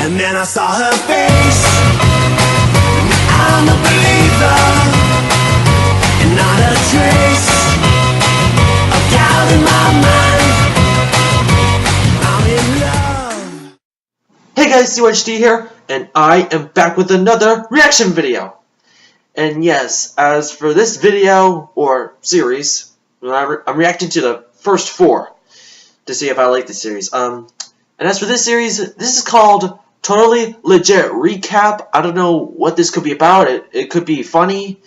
And then I saw her face. I'm a believer, and not a trace of doubt in my mind. I'm in love. Hey guys, E1-4 here, and I am back with another reaction video. And yes, as for this video, or series, I'm reacting to the first 4 to see if I like the series. And as for this series, this is called Totally Legit Recap. I don't know what this could be about. It could be funny.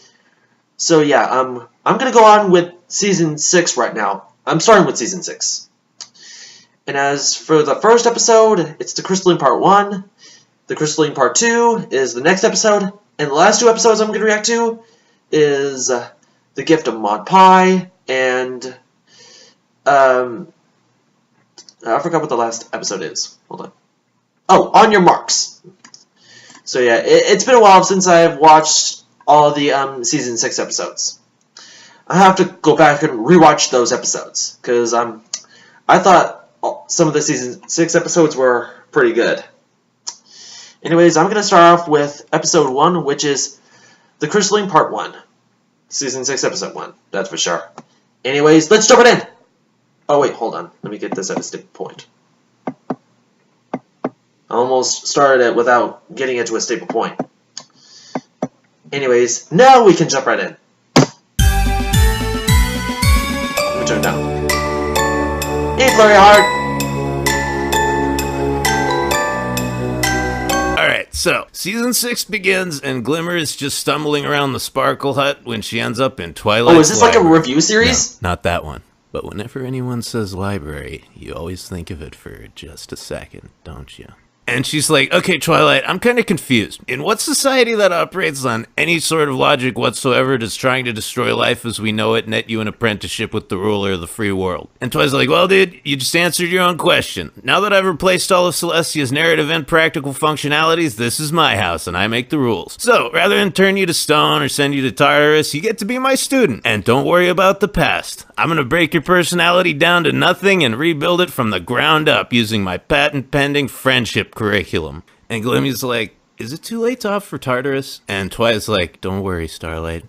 So yeah, I'm gonna go on with Season 6 right now. I'm starting with Season 6. And as for the first episode, it's the Crystalline Part 1. The Crystalline Part 2 is the next episode. And the last 2 episodes I'm going to react to is The Gift of Mod Pie and I forgot what the last episode is. Hold on. Oh, On Your Marks. So yeah, it's been a while since I've watched all of the Season 6 episodes. I have to go back and rewatch those episodes because I thought some of the Season 6 episodes were pretty good. Anyways, I'm going to start off with Episode 1, which is The Crystalline Part 1. Season 6, Episode 1. That's for sure. Anyways, let's jump it in! Oh, wait, hold on. Let me get this at a stable point. I almost started it without getting it to a stable point. Anyways, now we can jump right in. Let me turn it down. Hey, Flurry Heart! Alright, so, Season 6 begins, and Glimmer is just stumbling around the Sparkle Hut when she ends up in Twilight. Oh, is this like a review series? No, not that one. But whenever anyone says library, you always think of it for just a second, don't you? And she's like, okay, Twilight, I'm kind of confused. In what society that operates on any sort of logic whatsoever does trying to destroy life as we know it net you an apprenticeship with the ruler of the free world? And Twilight's like, well, dude, you just answered your own question. Now that I've replaced all of Celestia's narrative and practical functionalities, this is my house, and I make the rules. So, rather than turn you to stone or send you to Tartarus, you get to be my student. And don't worry about the past. I'm gonna break your personality down to nothing and rebuild it from the ground up using my patent-pending friendship curriculum. And Glimmy's like, is it too late to opt for Tartarus? And Twilight's like, don't worry, Starlight.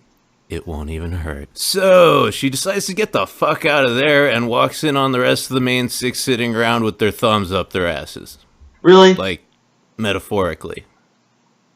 It won't even hurt. So, she decides to get the fuck out of there and walks in on the rest of the main 6 sitting around with their thumbs up their asses. Really? Like, metaphorically.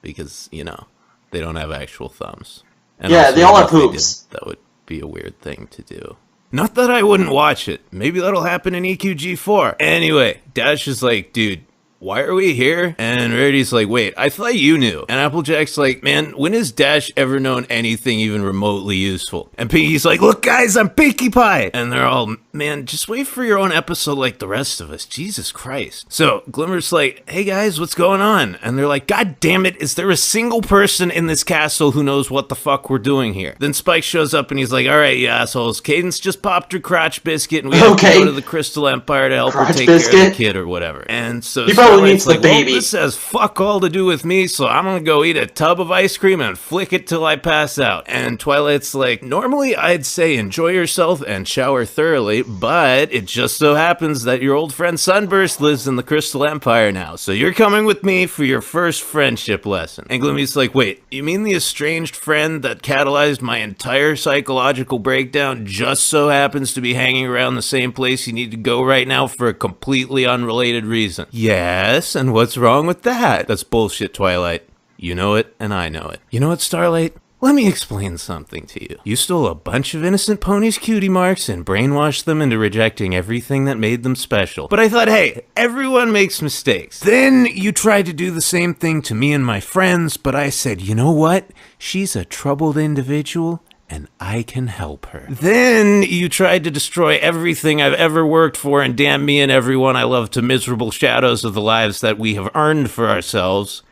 Because, you know, they don't have actual thumbs. And yeah, also, they all have if they hoops. did, that would be a weird thing to do. Not that I wouldn't watch it. Maybe that'll happen in EQG4. Anyway, Dash is like, dude, why are we here? And Rarity's like, wait, I thought you knew. And Applejack's like, man, when has Dash ever known anything even remotely useful? And Pinky's like, look guys, I'm Pinkie Pie. And they're all, man, just wait for your own episode like the rest of us. Jesus Christ. So Glimmer's like, hey guys, what's going on? And they're like, God damn it, is there a single person in this castle who knows what the fuck we're doing here? Then Spike shows up and he's like, all right, you assholes, Cadence just popped her crotch biscuit and we have to go to the Crystal Empire to help her take care of the kid or whatever. And so needs the baby. Well, this has fuck all to do with me, so I'm gonna go eat a tub of ice cream and flick it till I pass out. And Twilight's like, normally I'd say enjoy yourself and shower thoroughly, but it just so happens that your old friend Sunburst lives in the Crystal Empire now, so you're coming with me for your first friendship lesson. And Glimmy's like, wait, you mean the estranged friend that catalyzed my entire psychological breakdown just so happens to be hanging around the same place you need to go right now for a completely unrelated reason? Yes, and what's wrong with that? That's bullshit, Twilight. You know it, and I know it. You know what, Starlight? Let me explain something to you. You stole a bunch of innocent ponies' cutie marks and brainwashed them into rejecting everything that made them special. But I thought, hey, everyone makes mistakes. Then you tried to do the same thing to me and my friends, but I said, you know what? She's a troubled individual, and I can help her. Then you tried to destroy everything I've ever worked for and damn me and everyone I love to miserable shadows of the lives that we have earned for ourselves.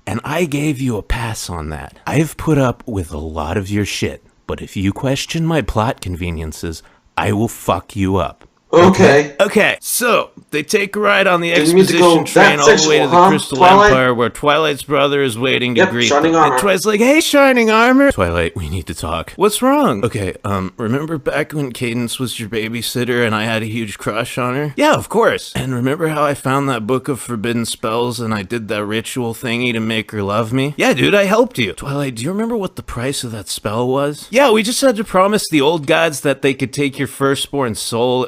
And I gave you a pass on that. I've put up with a lot of your shit, but if you question my plot conveniences, I will fuck you up. Okay. Okay, so they take a ride on the Didn't mean to go exposition train that all the way sexual, to the huh, Crystal Twilight? Empire, where Twilight's brother is waiting to Yep, greet shining them. armor. And Twilight's like, "Hey, shining armor." Twilight, we need to talk. What's wrong? Okay, remember back when Cadence was your babysitter and I had a huge crush on her? Yeah, of course. And remember how I found that book of forbidden spells and I did that ritual thingy to make her love me? Yeah, dude, I helped you. Twilight, do you remember what the price of that spell was? Yeah, we just had to promise the old gods that they could take your firstborn soul.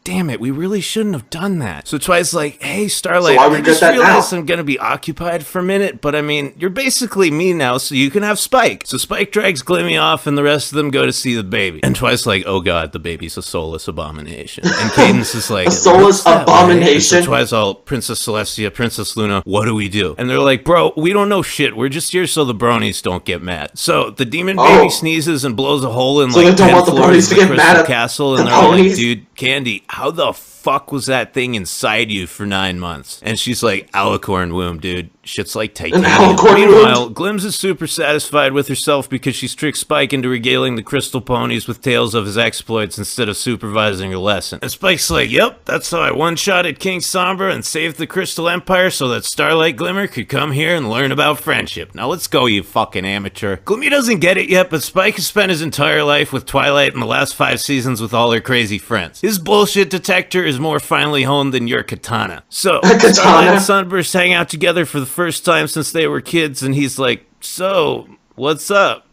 Damn it, we really shouldn't have done that. So Twilight's like, hey, Starlight, So why I would just you get that realized now? I'm gonna be occupied for a minute, but I mean, you're basically me now, so you can have Spike. So Spike drags Glimmy off, and the rest of them go to see the baby. And Twilight's like, oh god, the baby's a soulless abomination. And Cadence is like, A soulless "Looks that way." abomination? And so Twilight's all, Princess Celestia, Princess Luna, what do we do? And they're like, bro, we don't know shit. We're just here so the bronies don't get mad. So the demon baby sneezes and blows a hole in So like they don't 10 want the floors bronies of to the get Crystal mad at Castle, the and they're like, ponies? dude, Candy, how the fuck was that thing inside you for 9 months? And she's like, alicorn womb, dude. Shit's like titanium. alicorn Meanwhile, womb? Glims is super satisfied with herself because she's tricked Spike into regaling the crystal ponies with tales of his exploits instead of supervising her lesson. And Spike's like, yep, that's how I one-shotted King Sombra and saved the Crystal Empire so that Starlight Glimmer could come here and learn about friendship. Now let's go, you fucking amateur. Glimmy doesn't get it yet, but Spike has spent his entire life with Twilight in the last 5 seasons with all her crazy friends. His bullshit detector is more finely honed than your katana. So, Starlight and Sunburst hang out together for the first time since they were kids, and he's like, so, what's up?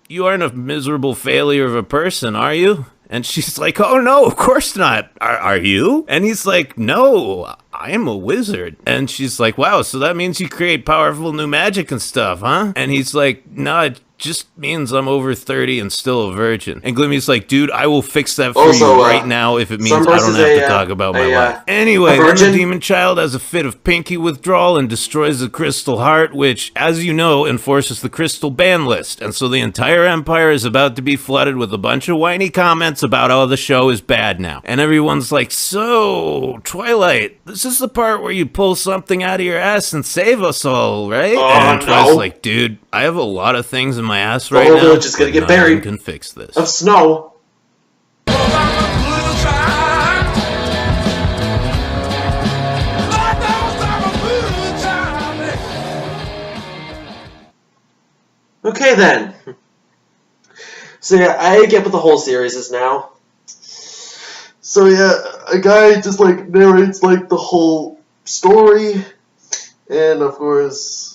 You aren't a miserable failure of a person, are you? And she's like, oh no, of course not. Are you? And he's like, no, I am a wizard. And she's like, wow, so that means you create powerful new magic and stuff, huh? And he's like, no, it just means I'm over 30 and still a virgin. And Glimmy's like, dude, I will fix that for you right now if it means I don't have to talk about my life. Anyway, then the demon child has a fit of pinky withdrawal and destroys the crystal heart, which, as you know, enforces the crystal ban list. And so the entire empire is about to be flooded with a bunch of whiny comments about how the show is bad now. And everyone's like, so, Twilight, this is the part where you pull something out of your ass and save us all, right? And Twilight's like, dude, I have a lot of things in my ass right now. We're just gonna get buried. Can fix this. Of snow. Okay then. So yeah, I get what the whole series is now. So yeah, a guy just like narrates like the whole story, and of course,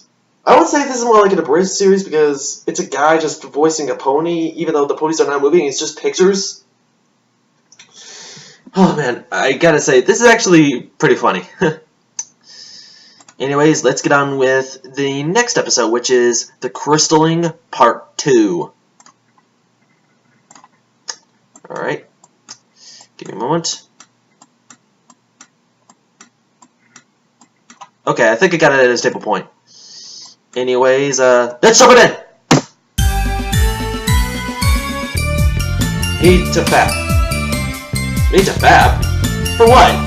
I would say this is more like an abridged series because it's a guy just voicing a pony, even though the ponies are not moving, it's just pictures. Oh man, I gotta say, this is actually pretty funny. Anyways, let's get on with the next episode, which is The Crystalline Part 2. Alright. Give me a moment. Okay, I think I got it at a stable point. Anyways, let's jump it in! Need to fap. Need to fap? For what?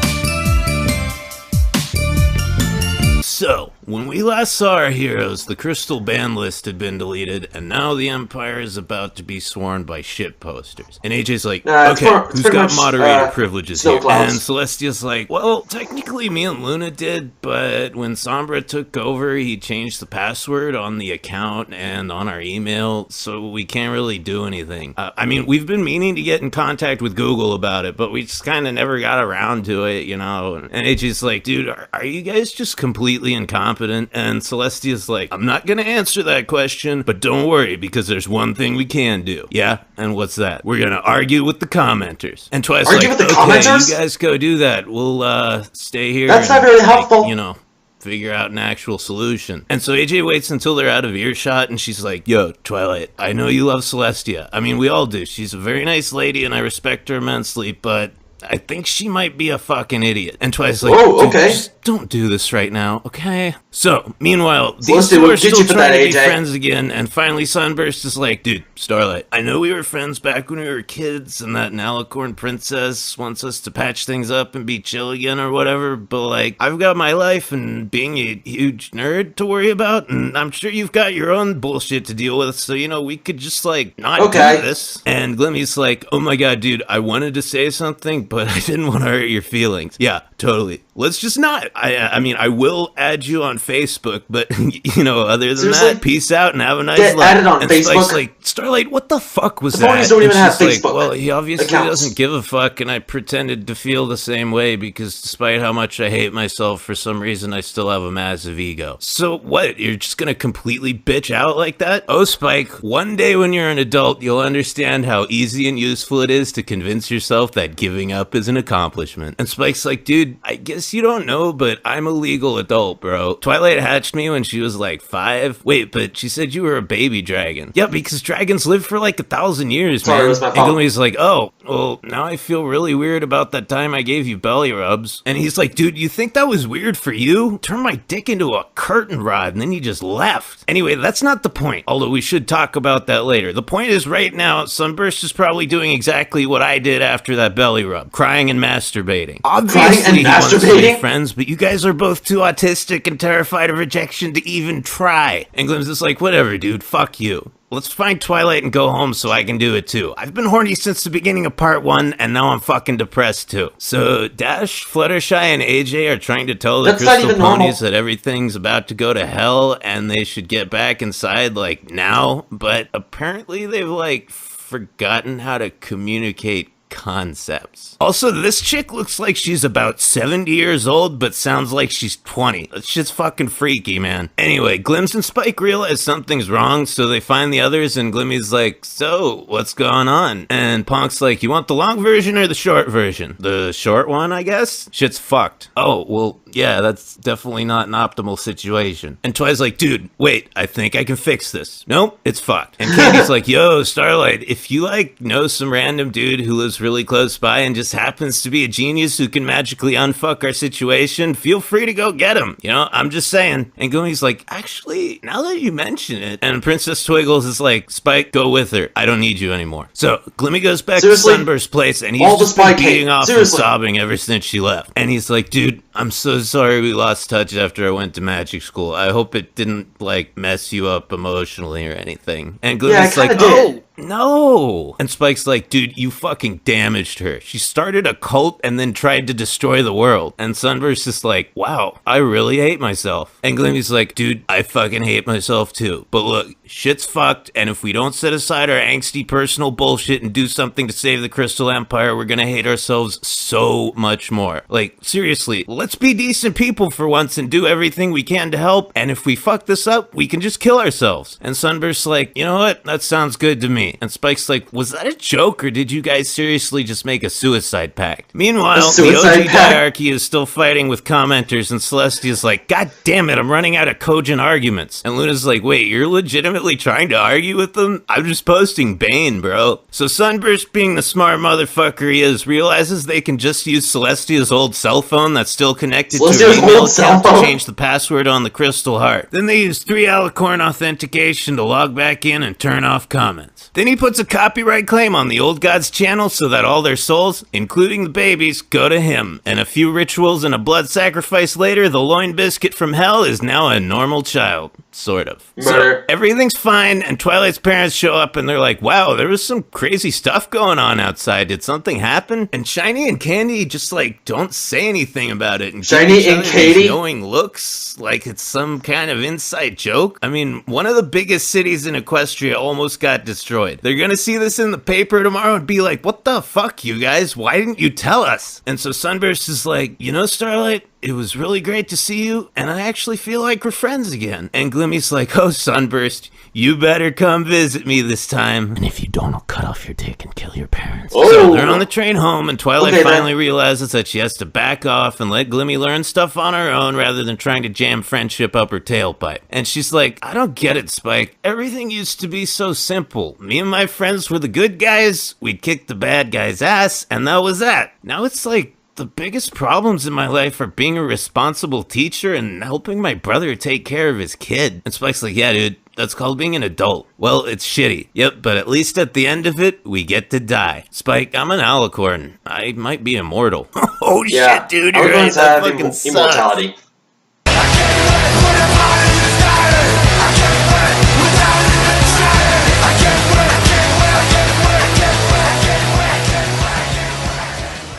So, when we last saw our heroes, the crystal ban list had been deleted, and now the Empire is about to be sworn by shit posters. And AJ's like, okay, who's got moderator privileges here? And Celestia's like, well, technically me and Luna did, but when Sombra took over, he changed the password on the account and on our email, so we can't really do anything. I mean, we've been meaning to get in contact with Google about it, but we just kind of never got around to it, you know? And AJ's like, dude, are you guys just completely incompetent? And Celestia's like, I'm not gonna answer that question, but don't worry, because there's one thing we can do. Yeah? And what's that? We're gonna argue with the commenters. And Twilight's like, okay, you guys go do that. We'll stay here. That's not very helpful. You know, figure out an actual solution. And so AJ waits until they're out of earshot, and she's like, yo, Twilight, I know you love Celestia. I mean, we all do. She's a very nice lady, and I respect her immensely, but I think she might be a fucking idiot. And Twilight's like, Whoa, dude, okay. just don't do this right now, okay? So, meanwhile, these Celeste, two we'll are get still you for trying that, to be AJ. friends again, and finally Sunburst is like, dude, Starlight, I know we were friends back when we were kids, and that Alicorn princess wants us to patch things up and be chill again or whatever, but like, I've got my life and being a huge nerd to worry about, and I'm sure you've got your own bullshit to deal with, so, you know, we could just, like, not do this. And Glimmy's like, oh my god, dude, I wanted to say something, but I didn't want to hurt your feelings. Yeah, totally. Let's just not. I mean, I will add you on Facebook, but, you know, other than that, peace out and have a nice life. Get added on and Facebook? Spike's like, Starlight, what the fuck was The that? ponies don't even have like, Facebook well, he obviously accounts. doesn't give a fuck, and I pretended to feel the same way because despite how much I hate myself, for some reason I still have a massive ego. So what, you're just gonna completely bitch out like that? Oh, Spike, one day when you're an adult, you'll understand how easy and useful it is to convince yourself that giving up is an accomplishment. And Spike's like, dude, I guess you don't know, but I'm a legal adult, bro. Twilight hatched me when she was like 5. Wait, but she said you were a baby dragon. Yeah, because dragons live for like 1,000 years, Sorry, man. it was my And fault. Glimmy's like, oh, well, now I feel really weird about that time I gave you belly rubs. And he's like, dude, you think that was weird for you? Turn my dick into a curtain rod and then you just left. Anyway, that's not the point, although we should talk about that later. The point is right now, Sunburst is probably doing exactly what I did after that belly rub, crying and masturbating. Obviously, he wants to be friends, but you guys are both too autistic and terrified of rejection to even try. And Glimm's just like, whatever, dude, fuck you. Let's find Twilight and go home so I can do it too. I've been horny since the beginning of part 1, and now I'm fucking depressed too. So Dash, Fluttershy, and AJ are trying to tell the Crystal Ponies that everything's about to go to hell and they should get back inside like now, but apparently they've like forgotten how to communicate concepts. Also, this chick looks like she's about 70 years old, but sounds like she's 20. That shit's fucking freaky, man. Anyway, Glims and Spike realize something's wrong, so they find the others, and Glimmy's like, so, what's going on? And Punk's like, you want the long version or the short version? The short one, I guess? Shit's fucked. Oh, well, yeah, that's definitely not an optimal situation. And Twi's like, dude, wait, I think I can fix this. Nope, it's fucked. And Candy's like, yo, Starlight, if you, like, know some random dude who lives really close by and just happens to be a genius who can magically unfuck our situation, feel free to go get him. You know, I'm just saying. And Glimmy's like, actually, now that you mention it. And Princess Twiggles is like, Spike, go with her. I don't need you anymore. So Glimmy goes back to Sunburst's place and he's just been beating off and sobbing ever since she left. And he's like, dude, I'm so sorry we lost touch after I went to magic school. I hope it didn't, like, mess you up emotionally or anything. And Glimmy's like, oh, no. And Spike's like, dude, you fucking damaged her. She started a cult and then tried to destroy the world. And Sunburst is like, wow, I really hate myself. And Glimmy's like, dude, I fucking hate myself too. But look, shit's fucked, and if we don't set aside our angsty personal bullshit and do something to save the Crystal Empire, we're gonna hate ourselves so much more. Like, seriously, let's be decent people for once and do everything we can to help, and if we fuck this up, we can just kill ourselves. And Sunburst's like, you know what? That sounds good to me. And Spike's like, was that a joke, or did you guys seriously just make a suicide pact? Meanwhile, the OG diarchy is still fighting with commenters, and Celestia's like, god damn it, I'm running out of cogent arguments. And Luna's like, wait, you're legitimately trying to argue with them? I'm just posting Bane, bro. So Sunburst, being the smart motherfucker he is, realizes they can just use Celestia's old cell phone that's still connected to her email account to change the password on the Crystal Heart. Then they use 3 Alicorn authentication to log back in and turn off comments. Then he puts a copyright claim on the Old Gods channel so that all their souls, including the babies, go to him. And a few rituals and a blood sacrifice later, the loin biscuit from hell is now a normal child. Sort of. So everything's fine, and Twilight's parents show up and they're like, wow, there was some crazy stuff going on outside. Did something happen? And Shiny and Candy just like don't say anything about it. And Shiny and Katie knowing looks like it's some kind of inside joke. I mean, one of the biggest cities in Equestria almost got destroyed. They're gonna see this in the paper tomorrow and be like, what the fuck, you guys? Why didn't you tell us? And so Sunburst is like, you know, Starlight, it was really great to see you, and I actually feel like we're friends again. And Glimmy's like, oh, Sunburst, you better come visit me this time. And if you don't, I'll cut off your dick and kill your parents. Oh. So they're on the train home, and Twilight finally realizes that she has to back off and let Glimmy learn stuff on her own rather than trying to jam friendship up her tailpipe. And she's like, I don't get it, Spike. Everything used to be so simple. Me and my friends were the good guys, we'd kick the bad guy's ass, and that was that. Now it's like, the biggest problems in my life are being a responsible teacher and helping my brother take care of his kid. And Spike's like, yeah, dude, that's called being an adult. Well, it's shitty. Yep, but at least at the end of it, we get to die. Spike, I'm an alicorn. I might be immortal. Oh, yeah, shit, dude, you're right. That fucking sucks. Immortality.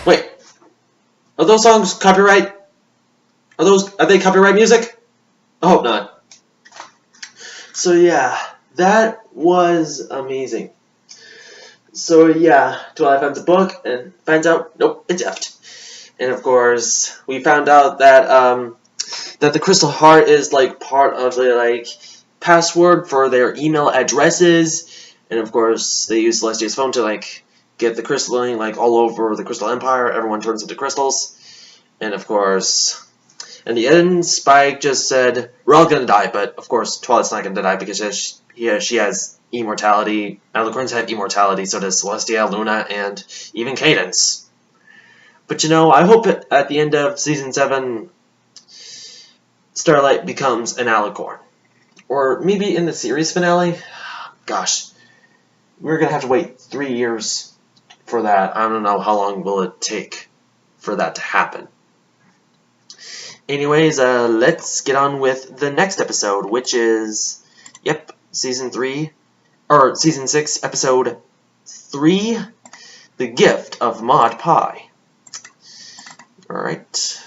Wait. Are those songs copyright? Are they copyright music? I hope not. So yeah, that was amazing. So yeah, Twilight finds a book and finds out, nope, it's effed. And of course, we found out that that the Crystal Heart is like part of the like password for their email addresses. And of course, they use Celestia's phone to like get the crystalline like all over the Crystal Empire. Everyone turns into crystals. And of course, in the end, Spike just said, we're all gonna die, but of course Twilight's not gonna die because she has immortality. Alicorns have immortality, so does Celestia, Luna, and even Cadence. But you know, I hope at the end of Season 7, Starlight becomes an Alicorn. Or maybe in the series finale? Gosh, we're gonna have to wait 3 years for that. I don't know how long will it take for that to happen. Anyways, let's get on with the next episode, which is, yep, Season 6, Episode 3, The Gift of Maud Pie. Alright.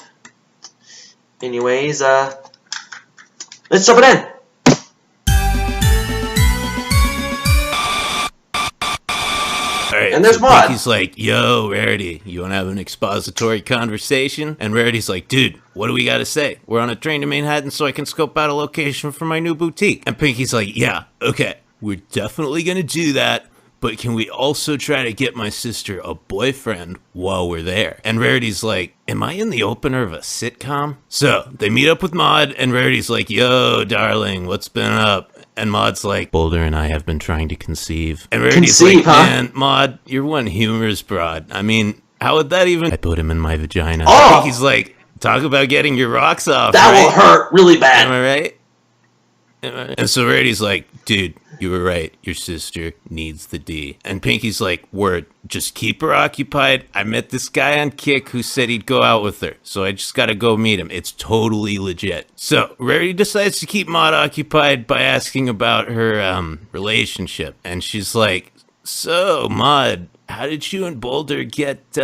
Anyways, let's jump it in! Right, and there's so Maud. Pinky's like, yo, Rarity, you want to have an expository conversation? And Rarity's like, dude, what do we got to say? We're on a train to Manhattan so I can scope out a location for my new boutique. And Pinky's like, yeah, okay, we're definitely going to do that. But can we also try to get my sister a boyfriend while we're there? And Rarity's like, am I in the opener of a sitcom? So they meet up with Maud, and Rarity's like, yo, darling, what's been up? And Maud's like, Boulder and I have been trying to conceive. And Rarity's like, man, Maud, you're one humorous broad. I mean, how would that even... I put him in my vagina. Oh! I think he's like, talk about getting your rocks off, that right? will hurt really bad. Am I right? And so Rarity's like, dude, you were right. Your sister needs the D. And Pinky's like, word, just keep her occupied. I met this guy on Kick who said he'd go out with her. So I just gotta go meet him. It's totally legit. So Rarity decides to keep Maud occupied by asking about her relationship. And she's like, so Maud, how did you and Boulder get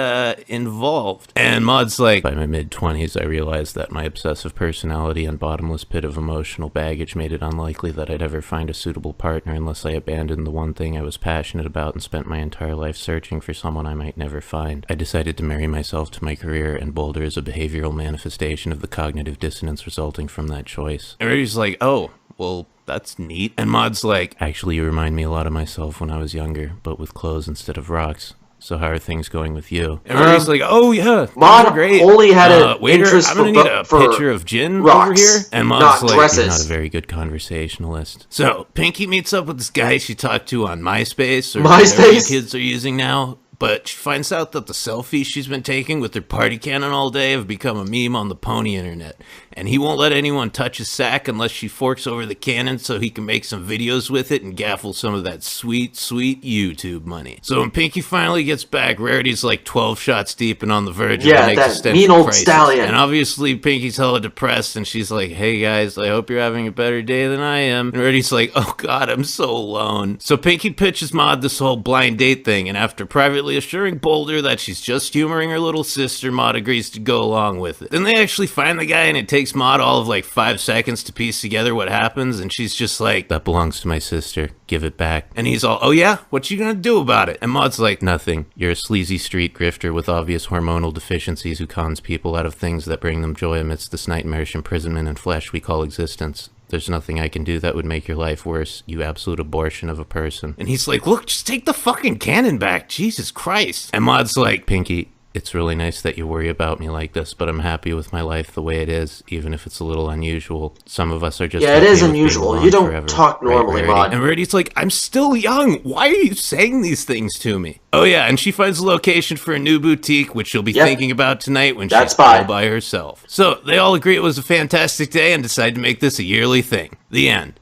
involved? And Maud's like, by my mid-20s, I realized that my obsessive personality and bottomless pit of emotional baggage made it unlikely that I'd ever find a suitable partner unless I abandoned the one thing I was passionate about and spent my entire life searching for someone I might never find. I decided to marry myself to my career, and Boulder is a behavioral manifestation of the cognitive dissonance resulting from that choice. And Rarity's like, oh, well, that's neat. And Maud's like, actually, you remind me a lot of myself when I was younger, but with clothes instead of rocks. So how are things going with you? And Rarity's like, oh yeah, Maud great. only had an waiter, interest I'm gonna need a pitcher of gin rocks, over here. And Maud's not like, dresses. you're not a very good conversationalist. So Pinky meets up with this guy she talked to on MySpace, or whatever you kids are using now. But she finds out that the selfies she's been taking with her party cannon all day have become a meme on the pony internet. And he won't let anyone touch his sack unless she forks over the cannon so he can make some videos with it and gaffle some of that sweet, sweet YouTube money. So when Pinky finally gets back, Rarity's like 12 shots deep and on the verge of an existential mean old crisis. stallion. And obviously Pinky's hella depressed, and she's like, hey guys, I hope you're having a better day than I am. And Rarity's like, oh god, I'm so alone. So Pinky pitches Maud this whole blind date thing, and after privately assuring Boulder that she's just humoring her little sister, Maud agrees to go along with it. Then they actually find the guy, and it takes takes Maud all of like 5 seconds to piece together what happens, and she's just like, that belongs to my sister, give it back. And he's all, oh yeah, what you gonna do about it? And Maud's like, nothing. You're a sleazy street grifter with obvious hormonal deficiencies who cons people out of things that bring them joy amidst this nightmarish imprisonment in flesh we call existence. There's nothing I can do that would make your life worse, you absolute abortion of a person. And he's like, look, just take the fucking cannon back, Jesus Christ. And Maud's like, Pinky, it's really nice that you worry about me like this, but I'm happy with my life the way it is, even if it's a little unusual. Some of us are just it is unusual. You don't talk normally, Maud. And Rarity's like, I'm still young. Why are you saying these things to me? Oh yeah, and she finds a location for a new boutique, which she'll be thinking about tonight when she's all by herself. So they all agree it was a fantastic day and decide to make this a yearly thing. The end.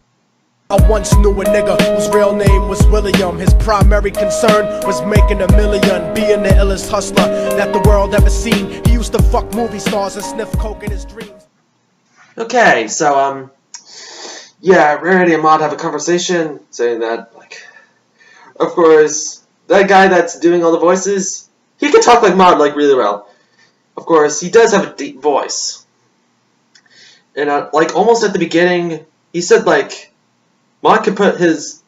I once knew a nigga whose real name was William. His primary concern was making $1 million, being the illest hustler that the world ever seen. He used to fuck movie stars and sniff coke in his dreams. Okay, so, yeah, Rarity and Maud have a conversation saying that, like, of course, that guy that's doing all the voices, he can talk like Maud, like, really well. Of course, he does have a deep voice. And, like, almost at the beginning, he said, like, Maud could put his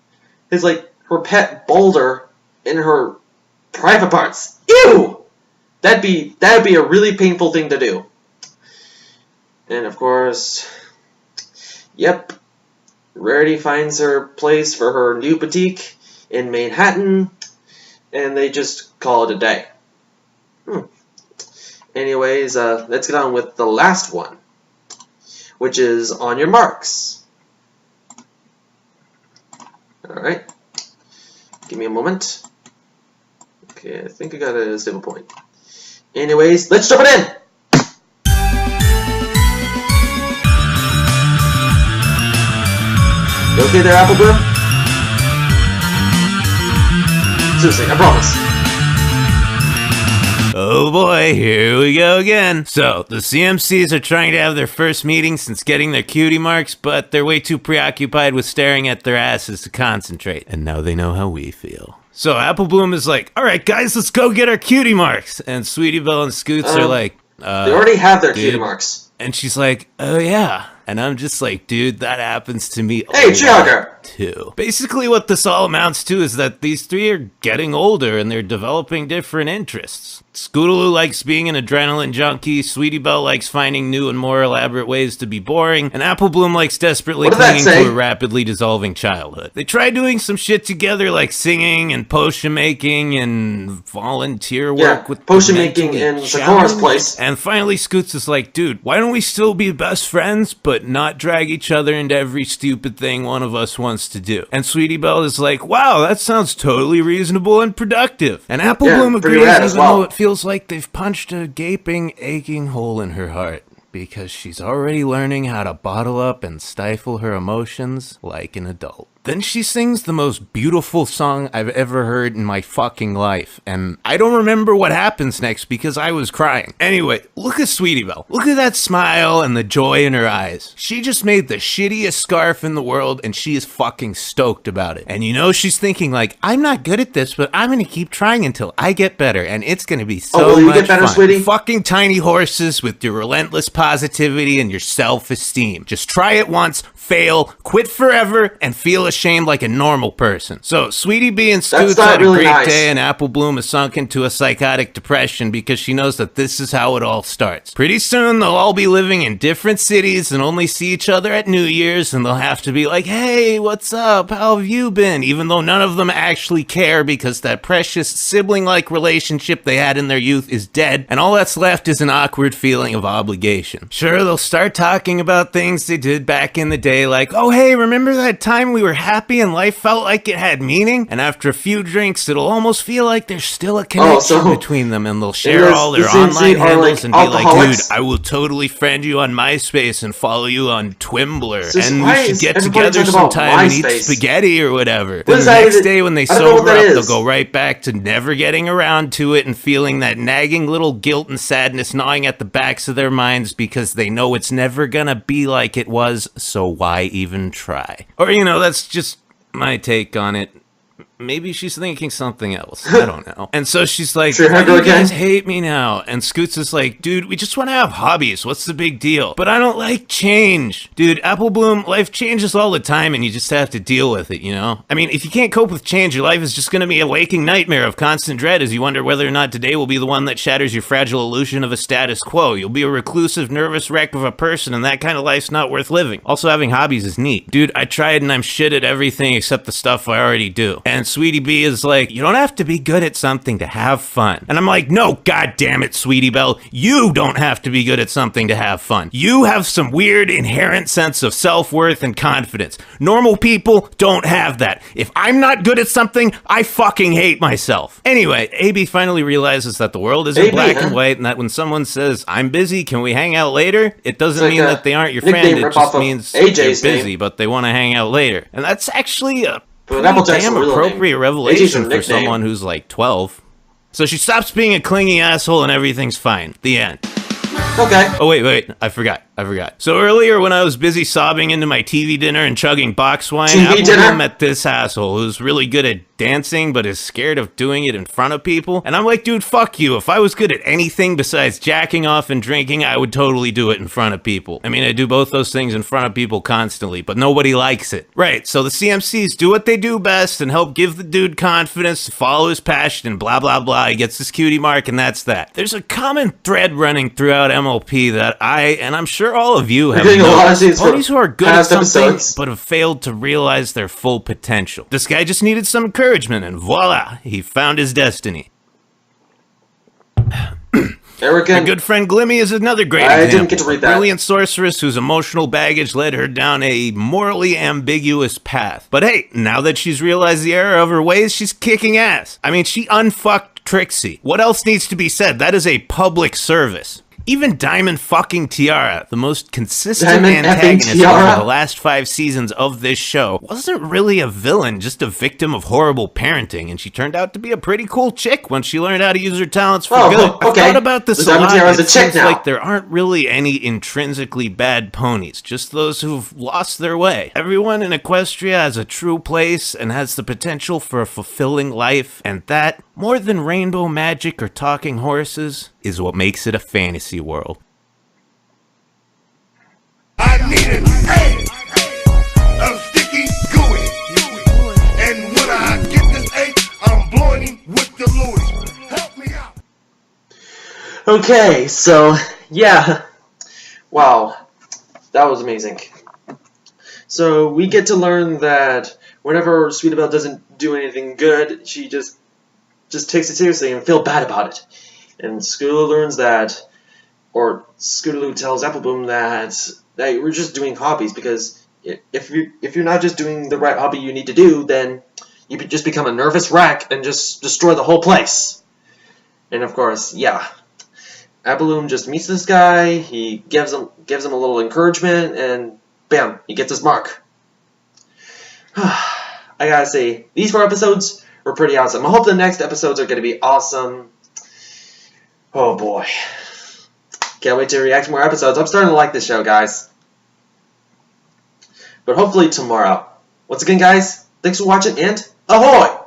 like, her pet boulder in her private parts. Ew! That'd be a really painful thing to do. And of course, yep, Rarity finds her place for her new boutique in Manhattan, and they just call it a day. Anyways, let's get on with the last one, which is On Your Marks. Alright, give me a moment. Okay, I think I got a stable point. Anyways, let's jump it in! You okay there, Apple Bloom? Seriously, I promise. Oh boy, here we go again. So, the CMCs are trying to have their first meeting since getting their cutie marks, but they're way too preoccupied with staring at their asses to concentrate. And now they know how we feel. So, Apple Bloom is like, alright guys, let's go get our cutie marks. And Sweetie Belle and Scoots are like, they already have their cutie marks. And she's like, oh yeah. And I'm just like, dude, that happens to me a lot too. Basically what this all amounts to is that these three are getting older and they're developing different interests. Scootaloo likes being an adrenaline junkie, Sweetie Belle likes finding new and more elaborate ways to be boring, and Apple Bloom likes desperately clinging to a rapidly dissolving childhood. They try doing some shit together like singing and potion making and volunteer work with potion making in Sakura's place. And finally Scoots is like, dude, why don't we still be best friends, but not drag each other into every stupid thing one of us wants to do? And Sweetie Belle is like, wow, that sounds totally reasonable and productive. And Apple Bloom agrees even though it feels like they've punched a gaping, aching hole in her heart, because she's already learning how to bottle up and stifle her emotions like an adult. Then she sings the most beautiful song I've ever heard in my fucking life, and I don't remember what happens next because I was crying. Anyway, look at Sweetie Belle. Look at that smile and the joy in her eyes. She just made the shittiest scarf in the world, and she is fucking stoked about it. And you know she's thinking like, I'm not good at this, but I'm gonna keep trying until I get better, and it's gonna be so much fun. Sweetie? Fucking tiny horses with your relentless positivity and your self-esteem. Just try it once, fail, quit forever, and feel ashamed like a normal person. So, Sweetie Bee and Scoots had a great day, and Apple Bloom is sunk into a psychotic depression because she knows that this is how it all starts. Pretty soon, they'll all be living in different cities and only see each other at New Year's, and they'll have to be like, hey, what's up? How have you been? Even though none of them actually care because that precious sibling-like relationship they had in their youth is dead, and all that's left is an awkward feeling of obligation. Sure, they'll start talking about things they did back in the day, like, oh hey, remember that time we were happy and life felt like it had meaning? And after a few drinks, it'll almost feel like there's still a connection between them, and they'll share all their online handles and be like, dude, I will totally friend you on MySpace and follow you on Twimbler, and we should get together sometime and eat spaghetti or whatever. Then the next day when they sober up, they'll go right back to never getting around to it and feeling that nagging little guilt and sadness gnawing at the backs of their minds because they know it's never gonna be like it was, so why even try? Or, you know, that's just my take on it. maybe she's thinking something else. I don't know. And so she's like, Sure, "Why do you again?" guys hate me now?" And Scoots is like, "Dude, we just want to have hobbies. What's the big deal? But I don't like change. Dude, Apple Bloom, life changes all the time and you just have to deal with it, you know? I mean, if you can't cope with change, your life is just going to be a waking nightmare of constant dread as you wonder whether or not today will be the one that shatters your fragile illusion of a status quo. You'll be a reclusive, nervous wreck of a person, and that kind of life's not worth living. Also, having hobbies is neat. Dude, I tried and I'm shit at everything except the stuff I already do." And Sweetie B is like, "You don't have to be good at something to have fun." And I'm like, "No, god damn it, Sweetie Belle. You don't have to be good at something to have fun. You have some weird inherent sense of self-worth and confidence. Normal people don't have that. If I'm not good at something, I fucking hate myself." Anyway, AB finally realizes that the world isn't AB, black huh? and white, and that when someone says, "I'm busy, can we hang out later?" it doesn't It's like mean a that they aren't your nickname friend. It rip just off of means AJ's they're busy, name. but they want to hang out later. And that's actually a But pretty Applejack's damn a real appropriate name. revelation AJ's her for nickname. someone who's like 12. So she stops being a clingy asshole and everything's fine. The end. Okay. Oh, wait, I forgot. So earlier when I was busy sobbing into my TV dinner and chugging box wine, TV Apple dinner? Bloom met this asshole who's really good at dancing but is scared of doing it in front of people. And I'm like, dude, fuck you. If I was good at anything besides jacking off and drinking, I would totally do it in front of people. I mean, I do both those things in front of people constantly, but nobody likes it. Right, so the CMCs do what they do best and help give the dude confidence to follow his passion and blah, blah, blah. He gets his cutie mark and that's that. There's a common thread running throughout MLP that and I'm sure all of you have getting a lot of noticed. scenes from Ponies who are good at past something episodes. but have failed to realize their full potential. This guy just needed some encouragement and voila, he found his destiny. Erica. My good friend Glimmy is another great I example. didn't get to read A that. brilliant sorceress whose emotional baggage led her down a morally ambiguous path. But hey, now that she's realized the error of her ways, she's kicking ass. I mean, she unfucked Trixie. What else needs to be said? That is a public service. Even Diamond fucking Tiara, the most consistent Diamond effing antagonist Tiara? over the last 5 seasons of this show, wasn't really a villain, just a victim of horrible parenting, and she turned out to be a pretty cool chick when she learned how to use her talents for good. I've okay. thought about this The a Diamond lot. Tiara's It a chick seems now. like there aren't really any intrinsically bad ponies, just those who've lost their way. Everyone in Equestria has a true place and has the potential for a fulfilling life, and that, more than rainbow magic or talking horses, is what makes it a fantasy world. I need an A of sticky gooey. And when I get this A, I'm blowing him with the Louis. Help me out. Okay, so, yeah. Wow. That was amazing. So, we get to learn that whenever Sweetie Belle doesn't do anything good, she just takes it seriously and feel bad about it. And Scootaloo learns that, or Scootaloo tells Apple Bloom that we're just doing hobbies, because if you're not just doing the right hobby you need to do, then you just become a nervous wreck and just destroy the whole place. And of course, yeah, Apple Bloom just meets this guy, he gives him a little encouragement, and bam, he gets his mark. I gotta say, these 4 episodes were pretty awesome. I hope the next episodes are gonna be awesome. Oh boy. Can't wait to react to more episodes. I'm starting to like this show, guys. But hopefully tomorrow. Once again, guys, thanks for watching, and ahoy!